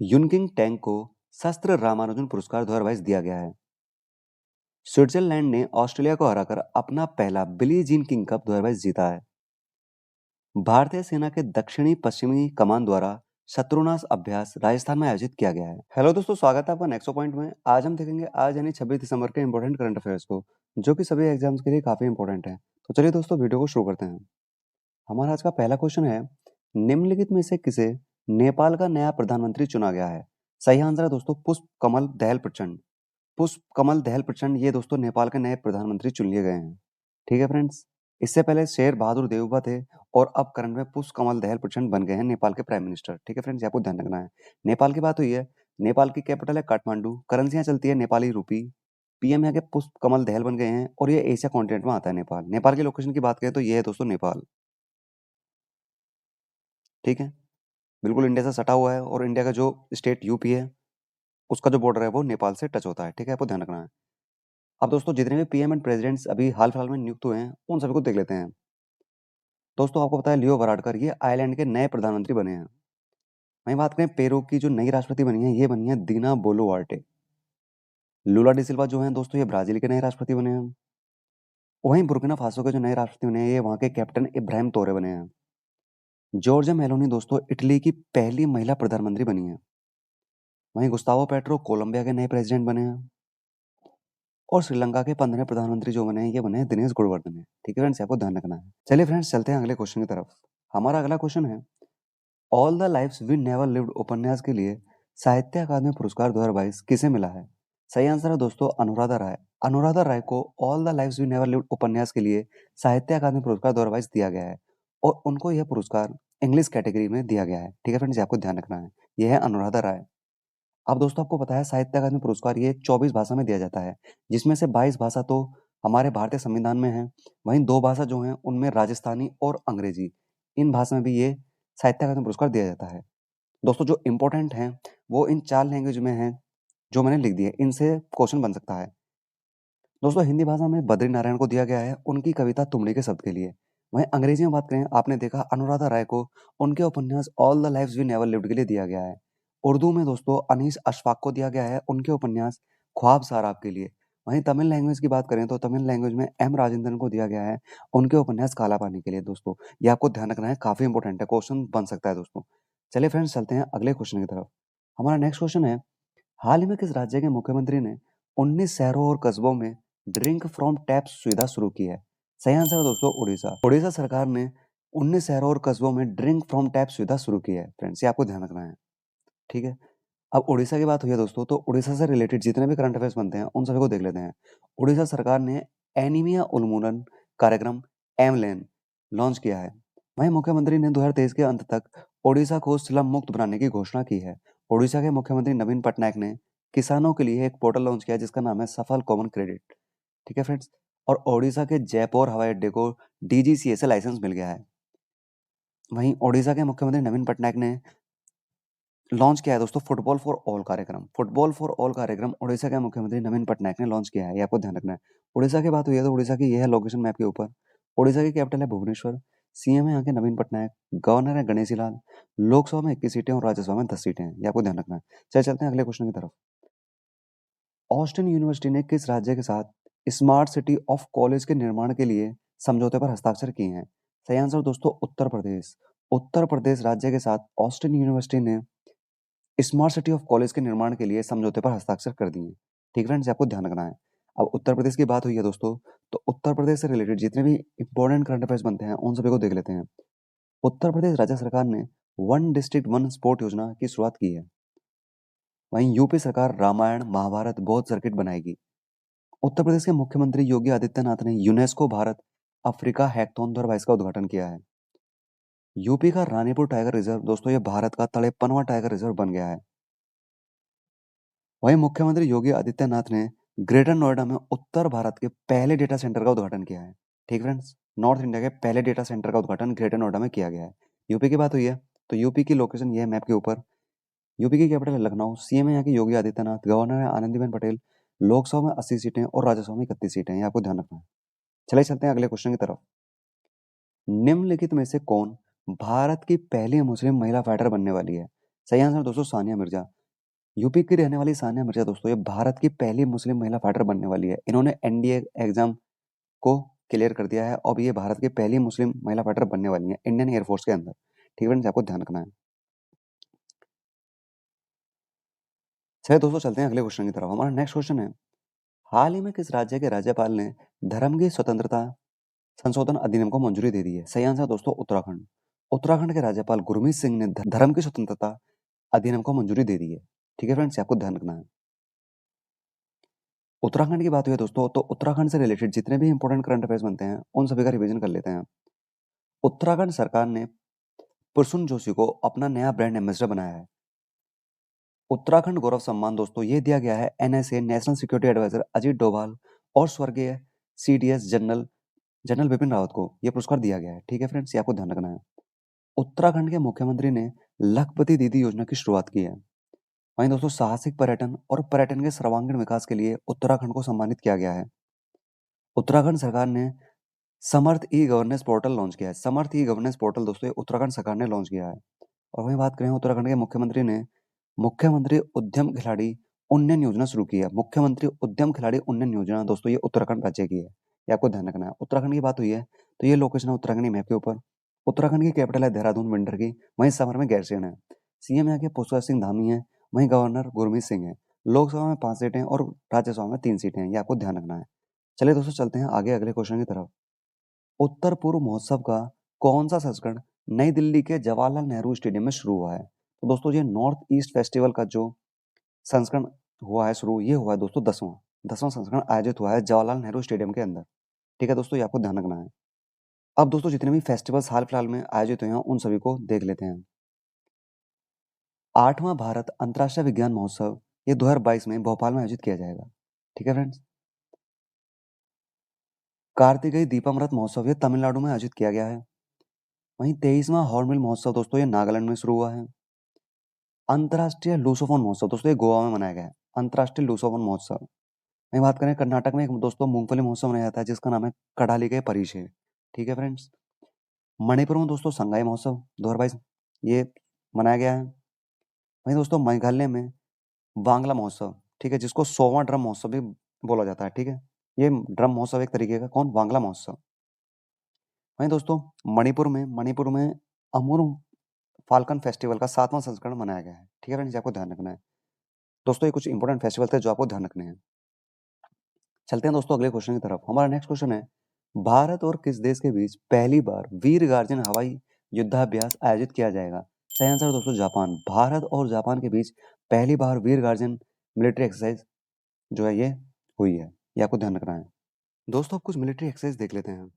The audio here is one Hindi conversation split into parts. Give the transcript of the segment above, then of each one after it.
युनकिंग टैंग को शस्त्र रामानुजन पुरस्कार 2022 दिया गया है। स्विट्जरलैंड ने ऑस्ट्रेलिया को हराकर अपना पहला बिली जीन किंग कप 2022 जीता है। भारतीय सेना के दक्षिणी पश्चिमी कमान द्वारा शत्रुनाश अभ्यास राजस्थान में आयोजित किया गया है। हेलो दोस्तों, स्वागत है आपका नेक्स्ट पॉइंट में। आज हम देखेंगे आज यानी 26 दिसंबर के इंपॉर्टेंट करंट अफेयर्स को, जो कि सभी एग्जाम्स के लिए काफी इंपॉर्टेंट है। तो चलिए दोस्तों, वीडियो को शुरू करते हैं। हमारा आज का पहला क्वेश्चन है, निम्नलिखित में से किसे नेपाल का नया प्रधानमंत्री चुना गया है? सही आंसर है दोस्तों पुष्प कमल दहल प्रचंड। पुष्प कमल दहल प्रचंड ये दोस्तों नेपाल के नए प्रधानमंत्री चुन लिए गए हैं। ठीक है फ्रेंड्स, इससे पहले शेर बहादुर देवबा थे और अब करंट में पुष्प कमल दहल प्रचंड बन गए हैं नेपाल के प्राइम मिनिस्टर। ठीक है फ्रेंड्स, आपको ध्यान रखना है। नेपाल की बात हुई है, नेपाल की कैपिटल है काठमांडू, करेंसी यहाँ चलती है नेपाली रूपी, पीएम यहाँ के पुष्प कमल दहल बन गए हैं और ये एशिया कॉन्टिनेंट में आता है नेपाल। नेपाल की लोकेशन की बात करें तो ये है दोस्तों नेपाल। ठीक है, बिल्कुल इंडिया से सटा हुआ है और इंडिया का जो स्टेट यूपी है उसका जो बॉर्डर है वो नेपाल से टच होता है। ठीक है, आपको ध्यान रखना है। अब दोस्तों जितने भी पीएम एंड प्रेसिडेंट्स अभी हाल फिलहाल में नियुक्त हुए हैं उन सभी को देख लेते हैं। दोस्तों आपको पता है लियो वराडकर ये आयरलैंड के नए प्रधानमंत्री बने हैं। वहीं बात करें पेरू की जो नई राष्ट्रपति बनी है, ये बनी है दीना बोलुआर्टे। लूला डी सिल्वा जो हैं दोस्तों ये ब्राजील के नए राष्ट्रपति बने हैं। वहीं बुर्किना फासो के जो नए राष्ट्रपति बने हैं ये वहाँ के कैप्टन इब्राहिम तोरे बने हैं। जॉर्जिया मेलोनी दोस्तों इटली की पहली महिला प्रधानमंत्री बनी है। वहीं गुस्तावो पेट्रो कोलंबिया के नए प्रेसिडेंट बने हैं और श्रीलंका के 15वें प्रधानमंत्री जो बने हैं ये बने हैं दिनेश गुणवर्धन है। ठीक है फ्रेंड्स, आपको ध्यान रखना है। चलिए फ्रेंड्स चलते हैं अगले क्वेश्चन की तरफ। हमारा अगला क्वेश्चन है, all the lives we never lived उपन्यास के लिए साहित्य अकादमी पुरस्कार 2022 किसे मिला है? सही आंसर है दोस्तों अनुराधा राय। अनुराधा राय को all the lives we never lived उपन्यास के लिए साहित्य अकादमी पुरस्कार 2022 दिया गया है और उनको यह पुरस्कार इंग्लिश कैटेगरी में दिया गया है। ठीक है फ्रेंड्स, आपको ध्यान रखना है। यह है अनुराधा राय। अब दोस्तों आपको पता है साहित्य अकादमी पुरस्कार ये 24 भाषा में दिया जाता है, जिसमें से 22 भाषा तो हमारे भारतीय संविधान में है, वहीं 2 भाषा जो हैं उनमें राजस्थानी और अंग्रेजी, इन भाषा में भी ये साहित्य अकादमी पुरस्कार दिया जाता है। दोस्तों जो इम्पोर्टेंट हैं वो इन 4 लैंग्वेज में हैं जो मैंने लिख दिए, इनसे क्वेश्चन बन सकता है। दोस्तों हिंदी भाषा में बद्री नारायण को दिया गया है उनकी कविता तुमड़ी के शब्द के लिए। वहीं अंग्रेजी में बात करें, आपने देखा अनुराधा राय को उनके उपन्यास all the lives we never lived के लिए दिया गया है। उर्दू में दोस्तों अनीस अशफाक को दिया गया है उनके उपन्यास ख्वाब साराब के लिए। वहीं तमिल लैंग्वेज की बात करें तो तमिल लैंग्वेज में एम राजेंद्रन को दिया गया है उनके उपन्यास काला पानी के लिए। दोस्तों ये आपको ध्यान रखना है, काफी इंपॉर्टेंट है, क्वेश्चन बन सकता है दोस्तों। चलिए फ्रेंड्स चलते हैं अगले क्वेश्चन की तरफ। हमारा नेक्स्ट क्वेश्चन है, हाल ही में किस राज्य के मुख्यमंत्री ने 19 शहरों और कस्बों में ड्रिंक फ्रॉम टैप सुविधा शुरू की है? सही आंसर है दोस्तों उड़ीसा। उड़ीसा सरकार ने 19 शहरों और कस्बों में ड्रिंक फ्रॉम टैप सुविधा शुरू की है। फ्रेंड्स ये आपको ध्यान रखना है। ठीक है, अब उड़ीसा की बात हुई है दोस्तों, तो उड़ीसा से रिलेटेड जितने भी करंट अफेयर्स बनते हैं उन सभी को देख लेते हैं। उड़ीसा सरकार ने एनीमिया उन्मूलन कार्यक्रम एमलेन लॉन्च किया है। वहीं मुख्यमंत्री ने 2023 के अंत तक ओडिशा को स्लम मुक्त बनाने की घोषणा की है। ओडिशा के मुख्यमंत्री नवीन पटनायक ने किसानों के लिए एक पोर्टल लॉन्च किया जिसका नाम है सफल कॉमन क्रेडिट। ठीक है फ्रेंड्स, और ओडिशा के जयपुर हवाई अड्डे को डीजीसीए से लाइसेंस मिल गया है। वहीं ओडिशा के मुख्यमंत्री नवीन पटनायक ने लॉन्च किया है दोस्तों फुटबॉल फॉर ऑल कार्यक्रम। फुटबॉल फॉर ऑल कार्यक्रम उड़ीसा के मुख्यमंत्री नवीन पटनायक ने लॉन्च किया है, ये आपको ध्यान रखना है। उड़ीसा की बात हुई है तो उड़ीसा की यह है लोकेशन मैप के ऊपर। उड़ीसा की कैपिटल है भुवनेश्वर, सीएम है यहाँ के नवीन पटनायक, गवर्नर है गणेशी लाल, लोकसभा में 21 सीटें और राज्यसभा में 10 सीटें हैं, ये आपको ध्यान रखना है। चलिए चलते हैं अगले क्वेश्चन की तरफ। ऑस्टिन यूनिवर्सिटी ने किस राज्य के साथ स्मार्ट सिटी ऑफ कॉलेज के निर्माण के लिए समझौते पर हस्ताक्षर किए हैं? सही आंसर दोस्तों उत्तर प्रदेश। उत्तर प्रदेश राज्य के साथ ऑस्टिन यूनिवर्सिटी ने स्मार्ट सिटी ऑफ कॉलेज के निर्माण के लिए समझौते पर हस्ताक्षर कर दिए। ठीक फ्रेंड्स, आपको ध्यान रखना है। अब उत्तर प्रदेश की बात हुई है दोस्तों, तो उत्तर प्रदेश से रिलेटेड जितने भी इंपॉर्टेंट करंट अफेयर्स बनते हैं उन सभी को देख लेते हैं। उत्तर प्रदेश राज्य सरकार ने वन डिस्ट्रिक्ट वन स्पोर्ट योजना की शुरुआत की है। वहीं यूपी सरकार रामायण महाभारत बौद्ध सर्किट बनाएगी। उत्तर प्रदेश के मुख्यमंत्री योगी आदित्यनाथ ने यूनेस्को भारत अफ्रीका हैकथॉन 2022 का उद्घाटन किया है। यूपी का रानीपुर टाइगर रिजर्व दोस्तों ये भारत का 53वां टाइगर रिजर्व बन गया है। वहीं मुख्यमंत्री योगी आदित्यनाथ ने ग्रेटर नोएडा में उत्तर भारत के पहले डेटा सेंटर का उद्घाटन किया है। ठीक फ्रेंड्स, नॉर्थ इंडिया के पहले डेटा सेंटर का उद्घाटन ग्रेटर नोएडा में किया गया है। यूपी की बात हुई है तो यूपी की लोकेशन ये है मैप के ऊपर। यूपी की कैपिटल है लखनऊ, सीएम है यहाँ की योगी आदित्यनाथ, गवर्नर है आनंदीबेन पटेल, लोकसभा में 80 सीटें और राज्यसभा में 31 सीटें हैं, ये आपको ध्यान रखना है। चलिए चलते हैं अगले क्वेश्चन की तरफ। निम्नलिखित में से कौन भारत की पहली मुस्लिम महिला फाइटर बनने वाली है? सही आंसर दोस्तों सानिया मिर्जा। यूपी की रहने वाली सानिया मिर्जा दोस्तों ये भारत की पहली मुस्लिम महिला फाइटर बनने वाली है। इन्होंने एनडीए एग्जाम को क्लियर कर दिया है। अब ये भारत की पहली मुस्लिम महिला फाइटर बनने वाली है इंडियन एयरफोर्स के अंदर। ठीक है फ्रेंड्स, आपको ध्यान रखना है। चलिए दोस्तों चलते हैं अगले क्वेश्चन की तरफ। हमारा नेक्स्ट क्वेश्चन है, हाल ही में किस राज्य के राज्यपाल ने धर्म की स्वतंत्रता संशोधन अधिनियम को मंजूरी दे दी है? सही आंसर दोस्तों उत्तराखंड। उत्तराखंड के राज्यपाल गुरमीत सिंह ने धर्म की स्वतंत्रता अधिनियम को मंजूरी दे दी है। ठीक है फ्रेंड्स, आपको ध्यान रखना है। उत्तराखंड की बात हुई है दोस्तों, तो उत्तराखंड से रिलेटेड जितने भी इंपॉर्टेंट करंट अफेयर्स बनते हैं उन सभी का रिवीजन कर लेते हैं। उत्तराखंड सरकार ने प्रसून जोशी को अपना नया ब्रांड एम्बेसडर बनाया है। उत्तराखंड गौरव सम्मान दोस्तों ये दिया गया है NSA national security advisor Ajit Doval और स्वर्गीय CDS general general Bipin Rawat को ये पुरस्कार दिया गया है। ठीक है फ्रेंड्स, ये आपको ध्यान रखना है। उत्तराखंड के मुख्यमंत्री ने लखपति दीदी योजना की शुरुआत की है। वहीं दोस्तों साहसिक पर्यटन और पर्यटन के सर्वांगीण विकास के लिए उत्तराखंड को सम्मानित किया गया है। उत्तराखंड सरकार ने समर्थ ई गवर्नेंस पोर्टल लॉन्च किया है। समर्थ ई गवर्नेंस पोर्टल दोस्तों ये उत्तराखंड सरकार ने लॉन्च किया है। और वहीं बात करें उत्तराखंड के मुख्यमंत्री ने मुख्यमंत्री उद्यम खिलाड़ी उन्नयन योजना शुरू की है। मुख्यमंत्री उद्यम खिलाड़ी उन्नयन योजना दोस्तों ये उत्तराखंड राज्य की है। ये आपको ध्यान रखना है। उत्तराखंड की बात हुई है तो ये लोकेशन है उत्तराखंड मैप के ऊपर। उत्तराखंड की कैपिटल है देहरादून विंटर की। वहीं समर में गैरसैंण है। सीएम यहाँ के पुष्कर सिंह धामी है। वहीं गवर्नर गुरमीत सिंह है। लोकसभा में 5 सीटें और राज्यसभा में 3 सीटें हैं। ये आपको ध्यान रखना है। चलिए दोस्तों चलते हैं आगे अगले क्वेश्चन की तरफ। उत्तर पूर्व महोत्सव का कौन सा संस्करण नई दिल्ली के जवाहरलाल नेहरू स्टेडियम में शुरू हुआ है? तो दोस्तों ये नॉर्थ ईस्ट फेस्टिवल का जो संस्करण हुआ है शुरू, ये हुआ है दोस्तों 10वां संस्करण आयोजित हुआ है जवाहरलाल नेहरू स्टेडियम के अंदर। ठीक है दोस्तों, ये आपको ध्यान रखना है। अब दोस्तों जितने भी फेस्टिवल्स हाल फिलहाल में आयोजित हुए हैं उन सभी को देख लेते हैं। 8वां भारत अंतर्राष्ट्रीय विज्ञान महोत्सव ये 2022 में भोपाल में आयोजित किया जाएगा। ठीक है फ्रेंड्स। कार्तिकेय दीपामृत महोत्सव ये तमिलनाडु में आयोजित किया गया है। वहीं 23वां हॉर्नबिल महोत्सव दोस्तों ये नागालैंड में शुरू हुआ है। अंतर्राष्ट्रीय लूसोफोन महोत्सव दोस्तों ये गोवा में मनाया गया है। अंतर्राष्ट्रीय लूसोफोन महोत्सव। वहीं बात करें कर्नाटक में एक दोस्तों मूंगफली महोत्सव मनाया जाता है जिसका नाम है कडाली के परिशे। ठीक है फ्रेंड्स। मणिपुर में दोस्तों संगाई महोत्सव 2022 ये मनाया गया है। वहीं दोस्तों मेघालय में वांगला महोत्सव, ठीक है, जिसको 100वां ड्रम महोत्सव भी बोला जाता है। ठीक है, ये ड्रम महोत्सव एक तरीके का कौन वांगला महोत्सव। वहीं दोस्तों मणिपुर में अमूर फाल्कन फेस्टिवल का 7वां संस्करण मनाया गया है। ठीक है फ्रेंड्स, आपको ध्यान रखना है। दोस्तों ये कुछ इंपॉर्टेंट फेस्टिवल थे जो आपको ध्यान रखने हैं। चलते हैं दोस्तों अगले क्वेश्चन की तरफ। हमारा नेक्स्ट क्वेश्चन है, भारत और किस देश के बीच पहली बार वीर गार्जन हवाई युद्धाभ्यास आयोजित किया जाएगा? सही आंसर दोस्तों जापान। भारत और जापान के बीच पहली बार वीर गार्जन मिलिट्री एक्सरसाइज जो है ये हुई है। ये आपको ध्यान रखना है। दोस्तों अब कुछ मिलिट्री एक्सरसाइज देख लेते हैं।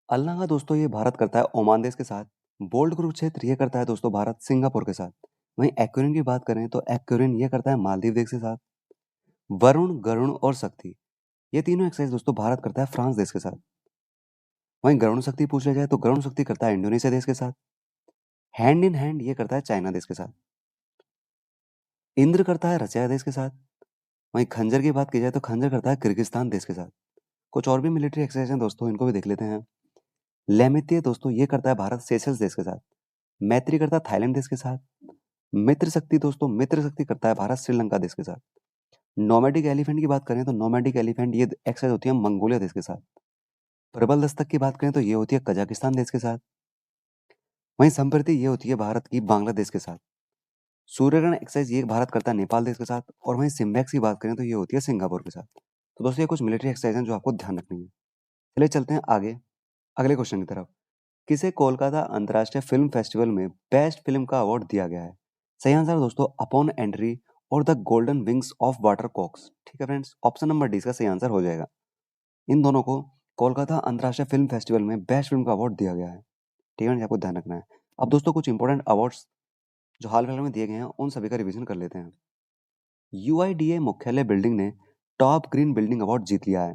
अल्लागा दोस्तों ये भारत करता है ओमान देश के साथ। बोल्ट कुरुक्षेत्र ये करता है दोस्तों भारत सिंगापुर के साथ। वहीं एक्यूरिन की बात करें तो एक्यूरिन ये करता है मालदीव देश के साथ। वरुण, गरुण और शक्ति ये तीनों एक्सरसाइज दोस्तों भारत करता है फ्रांस देश के साथ। वहीं गरुण शक्ति पूछ लिया जाए तो गरुण शक्ति करता है इंडोनेशिया देश के साथ। हैंड इन हैंड ये करता है चाइना देश के साथ। इंद्र करता है रशिया देश के साथ। वहीं खंजर की बात की जाए तो खंजर करता है किर्गिस्तान देश के साथ। कुछ और भी मिलिट्री एक्सरसाइज हैं दोस्तों, इनको भी देख लेते हैं। लेमित्य दोस्तों ये करता है भारत सेशल्स देश के साथ। मैत्री करता है थाईलैंड देश के साथ। मित्र शक्ति दोस्तों मित्र शक्ति करता है भारत श्रीलंका देश के साथ। नोमैडिक एलिफेंट की बात करें तो नोमैडिक एलिफेंट ये एक्सरसाइज होती है मंगोलिया देश के साथ। प्रबल दस्तक की बात करें तो ये होती है कजाकिस्तान देश के साथ। वहीं संप्रति ये होती है भारत की बांग्लादेश के साथ। सूर्यग्रहण एक्सरसाइज ये भारत करता है नेपाल देश के साथ। और वहीं सिम्बैक्स की बात करें तो ये होती है सिंगापुर के साथ। तो दोस्तों ये कुछ मिलिट्री एक्सरसाइज हैं जो आपको ध्यान रखनी है। चलिए चलते हैं आगे अगले क्वेश्चन की तरफ। किसे कोलकाता अंतर्राष्ट्रीय फिल्म फेस्टिवल में बेस्ट फिल्म का अवार्ड दिया गया है? सही आंसर दोस्तों अपॉन एंट्री और the golden wings of watercocks. ठीक है फ्रेंड्स, ऑप्शन नंबर डी इसका सही आंसर हो जाएगा। इन दोनों को कोलकाता अंतर्राष्ट्रीय फिल्म फेस्टिवल में बेस्ट फिल्म का अवार्ड दिया गया है। ठीक है, आपको ध्यान रखना है। अब दोस्तों कुछ इंपॉर्टेंट अवार्ड्स जो हाल फिलहाल में दिए गए हैं उन सभी का रिवीजन कर लेते हैं। यूआईडीए मुख्यालय बिल्डिंग ने टॉप ग्रीन बिल्डिंग अवार्ड जीत लिया है।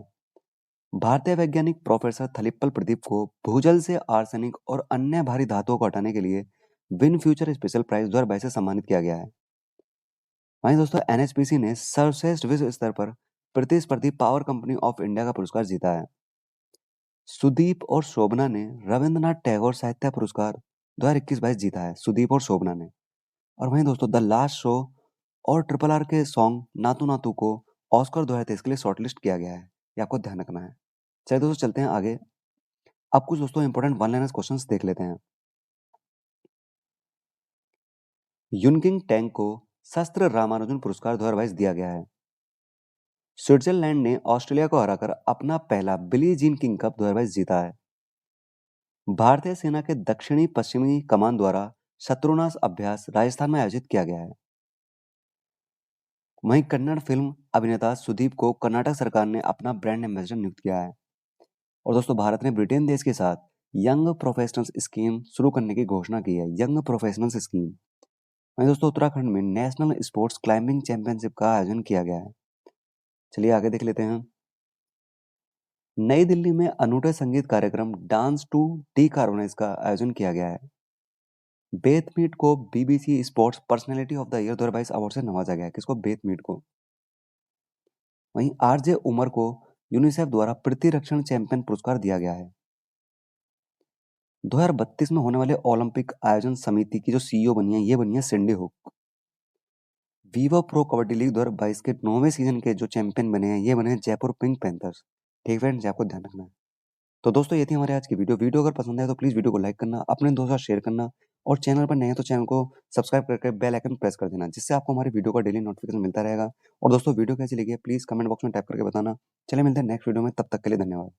भारतीय वैज्ञानिक प्रोफेसर थलिप्पल प्रदीप को भूजल से आर्सेनिक और अन्य भारी धातुओं को हटाने के लिए विन फ्यूचर स्पेशल प्राइज 2022 से सम्मानित किया गया है। वहीं दोस्तों एनएचपीसी ने सर्वश्रेष्ठ विश्व स्तर पर प्रतिस्पर्धी पावर कंपनी ऑफ इंडिया का पुरस्कार जीता है। सुदीप और शोभना ने रविंद्रनाथ टैगोर साहित्य पुरस्कार 2021-22 जीता है सुदीप और शोभना ने। और वहीं दोस्तों द लास्ट शो और ट्रिपल आर के सॉन्ग नातू नातू को ऑस्कर 2023 के लिए शॉर्टलिस्ट किया गया है, ये आपको ध्यान रखना है। चलिए दोस्तों चलते हैं आगे। अब कुछ दोस्तों इंपॉर्टेंट वन लाइनर्स क्वेश्चंस देख लेते हैं। यूनकिंग टैंक को शास्त्र रामानुजन पुरस्कार 2022 दिया गया है। स्विट्जरलैंड ने ऑस्ट्रेलिया को हराकर अपना पहला बिली जीन किंग कप 2022 जीता है। भारतीय सेना के दक्षिणी पश्चिमी कमान द्वारा शत्रुनाश अभ्यास राजस्थान में आयोजित किया गया है। वहीं कन्नड़ फिल्म अभिनेता सुदीप को कर्नाटक सरकार ने अपना ब्रांड एम्बेसडर नियुक्त किया है। और दोस्तों भारत ने ब्रिटेन देश के साथ यंग प्रोफेशनल्स स्कीम शुरू करने की घोषणा की है, यंग प्रोफेशनल्स स्कीम। वहीं दोस्तों उत्तराखंड में नेशनल स्पोर्ट्स क्लाइंबिंग चैंपियनशिप का आयोजन किया गया है। चलिए आगे देख लेते हैं। नई दिल्ली में अनूठे संगीत कार्यक्रम डांस टू डीकार्बोनाइज का आयोजन किया गया है। बेथ मीट को BBC sports personality of the year 2022 award से नवाजा गया है। किसको? बेथ मीट को। वहीं आरजे उमर को यूनिसेफ द्वारा प्रतिरक्षण चैंपियन पुरस्कार दिया गया है। 2032 में होने वाले ओलंपिक आयोजन समिति की जो सीईओ बनी है, ये बनी है Cindy Hook. Vivo Pro Kabaddi League 2022 के 9वें सीजन के जो चैंपियन बने हैं, ये बने हैं जयपुर पिंक पैंथर्स। ठीक है फ्रेंड्स, आपको ध्यान रखना है। तो दोस्तों ये थी हमारे आज की वीडियो अगर पसंद आए तो प्लीज वीडियो को लाइक करना, अपने दोस्तों के साथ शेयर करना और चैनल पर नए हैं तो चैनल को सब्सक्राइब करके बेल आइकन प्रेस कर देना, जिससे आपको हमारी वीडियो का डेली नोटिफिकेशन मिलता रहेगा। और दोस्तों वीडियो कैसी लगी है प्लीज कमेंट बॉक्स में टाइप करके बताना। चलिए मिलते हैं नेक्स्ट वीडियो में, तब तक के लिए धन्यवाद।